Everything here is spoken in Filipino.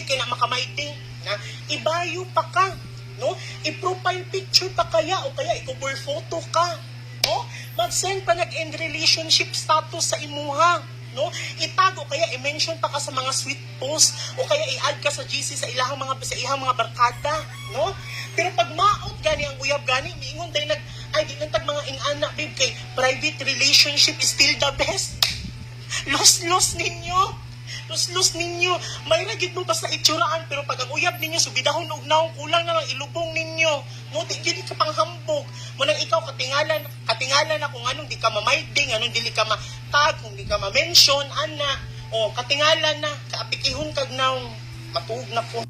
kay na makamayding na ibayo pa ka, no? I-profile picture pa kaya o kaya i-cover photo ka, no? Mag-send pa nag-end relationship status sa imuha, no? Itago kaya i-mention pa ka sa mga sweet post o kaya i-add ka sa GC sa ilahang mga barkada, no? Pero pag ma-out gani ang uyab gani, miingon tayo di nagtag mga ingana, babe, kay private relationship is still the best. Los ninyo. Los ninyo. May ragit mo pa sa itsuraan, pero pag ang uyab ninyo, subidahon og naong kulang na lang ilubong ninyo. No, di ka pang hambog. Munang ikaw katingalan na kung anong di ka mamayding, anong dili ka matag, kung di ka ma-mention, ana. O, katingalan na, kaapikihon kag naong matuog na po.